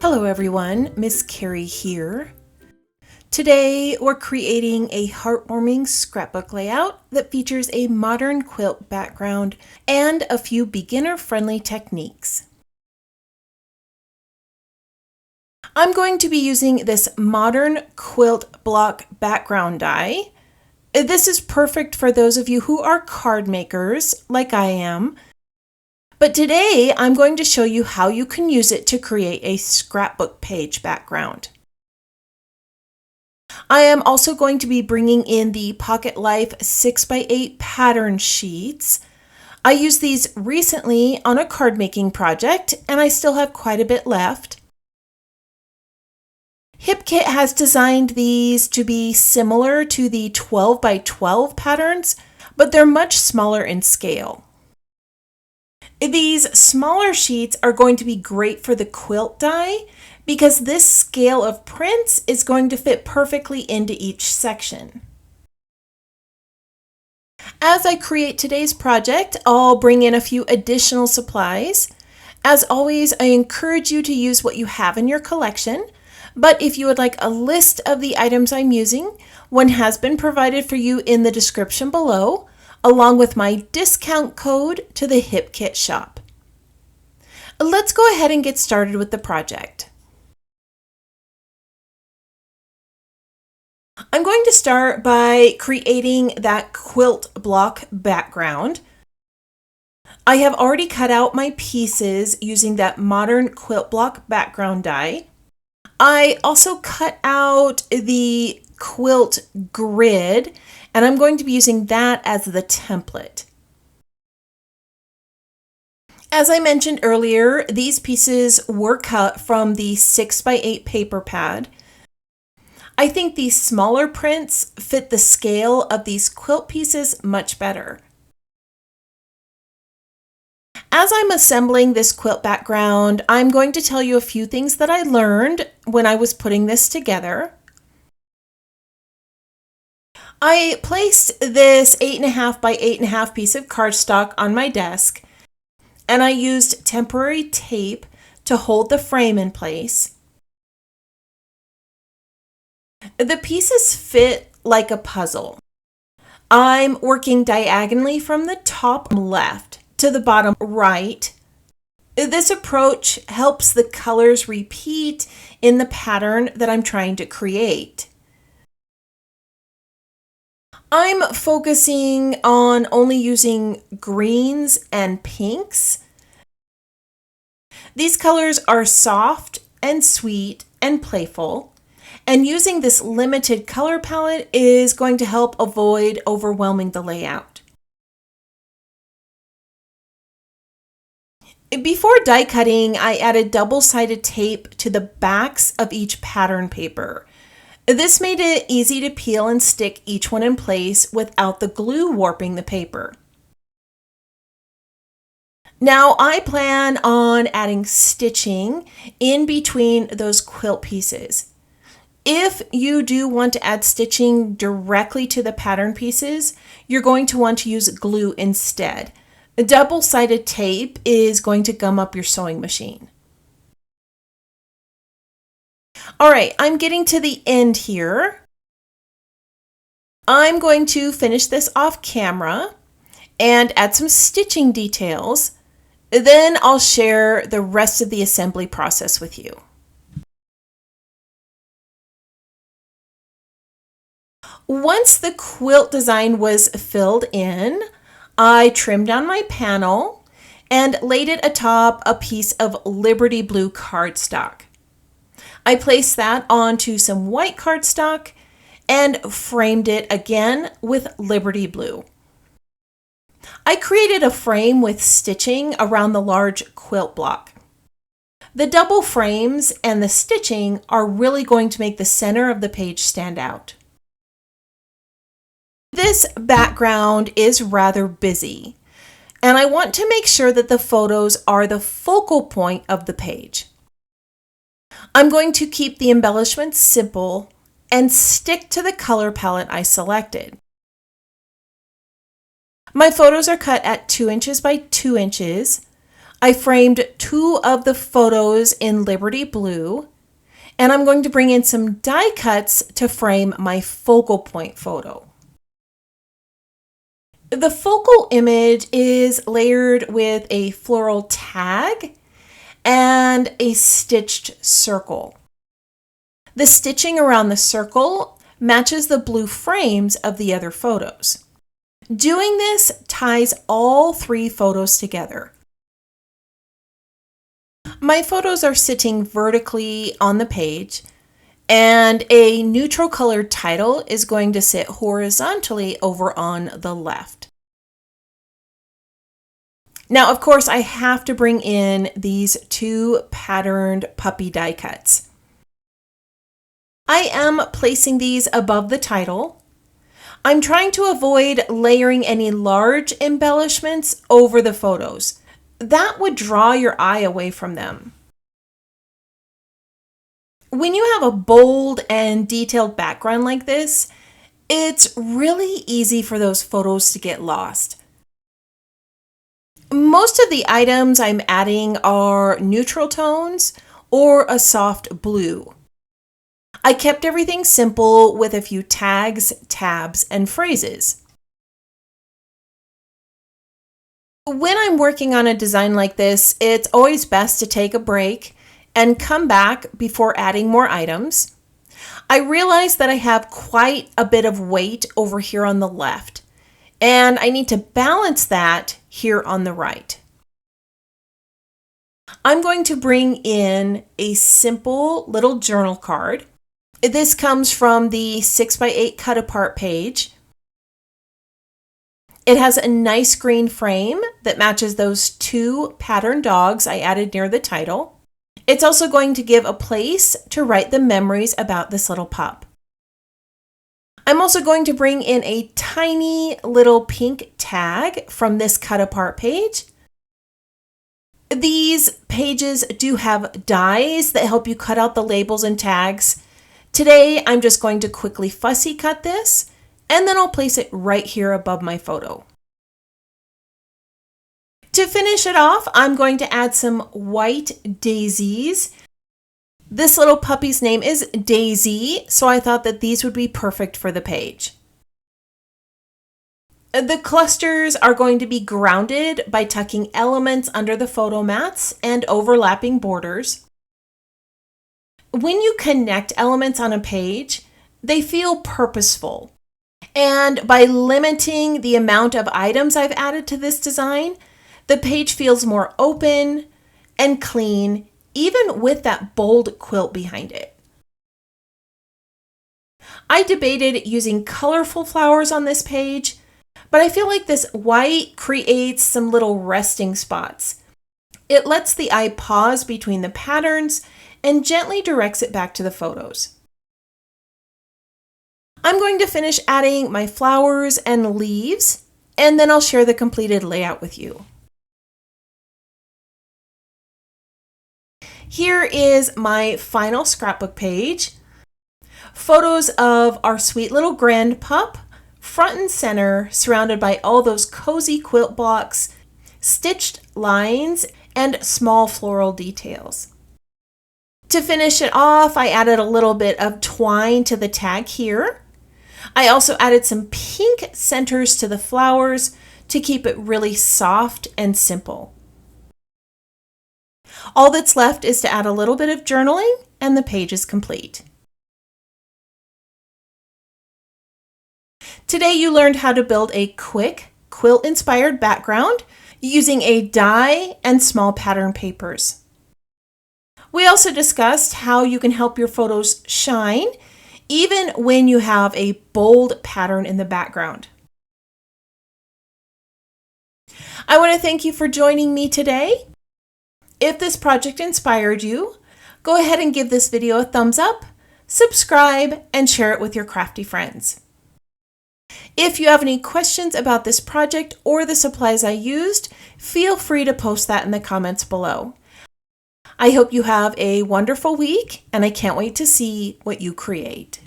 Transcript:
Hello everyone, Miss Carrie here. Today we're creating a heartwarming scrapbook layout that features a modern quilt background and a few beginner-friendly techniques. I'm going to be using this Modern Quilt Block background die. This is perfect for those of you who are card makers, like I am. But today I'm going to show you how you can use it to create a scrapbook page background. I am also going to be bringing in the Pocket Life 6x8 pattern sheets. I used these recently on a card making project and I still have quite a bit left. HipKit has designed these to be similar to the 12x12 patterns, but they're much smaller in scale. These smaller sheets are going to be great for the quilt die because this scale of prints is going to fit perfectly into each section. As I create today's project, I'll bring in a few additional supplies. As always, I encourage you to use what you have in your collection, but if you would like a list of the items I'm using, one has been provided for you in the description below, along with my discount code to the HipKit shop. Let's go ahead and get started with the project. I'm going to start by creating that quilt block background. I have already cut out my pieces using that Modern Quilt Block background die. I also cut out the quilt grid, and I'm going to be using that as the template. As I mentioned earlier, these pieces were cut from the 6x8 paper pad. I think these smaller prints fit the scale of these quilt pieces much better. As I'm assembling this quilt background, I'm going to tell you a few things that I learned when I was putting this together. I placed this 8.5 by 8.5 piece of cardstock on my desk, and I used temporary tape to hold the frame in place. The pieces fit like a puzzle. I'm working diagonally from the top left to the bottom right. This approach helps the colors repeat in the pattern that I'm trying to create. I'm focusing on only using greens and pinks. These colors are soft and sweet and playful, and using this limited color palette is going to help avoid overwhelming the layout. Before die cutting, I added double-sided tape to the backs of each pattern paper. This made it easy to peel and stick each one in place without the glue warping the paper. Now I plan on adding stitching in between those quilt pieces. If you do want to add stitching directly to the pattern pieces, you're going to want to use glue instead. Double-sided tape is going to gum up your sewing machine. All right, I'm getting to the end here. I'm going to finish this off camera and add some stitching details. Then I'll share the rest of the assembly process with you. Once the quilt design was filled in, I trimmed down my panel and laid it atop a piece of Liberty Blue cardstock. I placed that onto some white cardstock and framed it again with Liberty Blue. I created a frame with stitching around the large quilt block. The double frames and the stitching are really going to make the center of the page stand out. This background is rather busy, and I want to make sure that the photos are the focal point of the page. I'm going to keep the embellishments simple and stick to the color palette I selected. My photos are cut at 2 inches by 2 inches. I framed 2 of the photos in Liberty Blue, and I'm going to bring in some die cuts to frame my focal point photo. The focal image is layered with a floral tag and a stitched circle. The stitching around the circle matches the blue frames of the other photos. Doing this ties all 3 photos together. My photos are sitting vertically on the page, and a neutral colored title is going to sit horizontally over on the left. Now, of course, I have to bring in these 2 patterned puppy die cuts. I am placing these above the title. I'm trying to avoid layering any large embellishments over the photos. That would draw your eye away from them. When you have a bold and detailed background like this, it's really easy for those photos to get lost. Most of the items I'm adding are neutral tones or a soft blue. I kept everything simple with a few tags, tabs, and phrases. When I'm working on a design like this, it's always best to take a break and come back before adding more items. I realize that I have quite a bit of weight over here on the left, and I need to balance that here on the right. I'm going to bring in a simple little journal card. This comes from the 6x8 cut apart page. It has a nice green frame that matches those 2 patterned dogs I added near the title. It's also going to give a place to write the memories about this little pup. I'm also going to bring in a tiny little pink tag from this cut apart page. These pages do have dies that help you cut out the labels and tags. Today, I'm just going to quickly fussy cut this, and then I'll place it right here above my photo. To finish it off, I'm going to add some white daisies. This little puppy's name is Daisy, so I thought that these would be perfect for the page. The clusters are going to be grounded by tucking elements under the photo mats and overlapping borders. When you connect elements on a page, they feel purposeful. And by limiting the amount of items I've added to this design, the page feels more open and clean, even with that bold quilt behind it. I debated using colorful flowers on this page, but I feel like this white creates some little resting spots. It lets the eye pause between the patterns and gently directs it back to the photos. I'm going to finish adding my flowers and leaves, and then I'll share the completed layout with you. Here is my final scrapbook page. Photos of our sweet little grand pup, front and center, surrounded by all those cozy quilt blocks, stitched lines, and small floral details. To finish it off, I added a little bit of twine to the tag here. I also added some pink centers to the flowers to keep it really soft and simple. All that's left is to add a little bit of journaling, and the page is complete. Today you learned how to build a quick quilt-inspired background using a die and small pattern papers. We also discussed how you can help your photos shine even when you have a bold pattern in the background. I want to thank you for joining me today. If this project inspired you, go ahead and give this video a thumbs up, subscribe, and share it with your crafty friends. If you have any questions about this project or the supplies I used, feel free to post that in the comments below. I hope you have a wonderful week, and I can't wait to see what you create.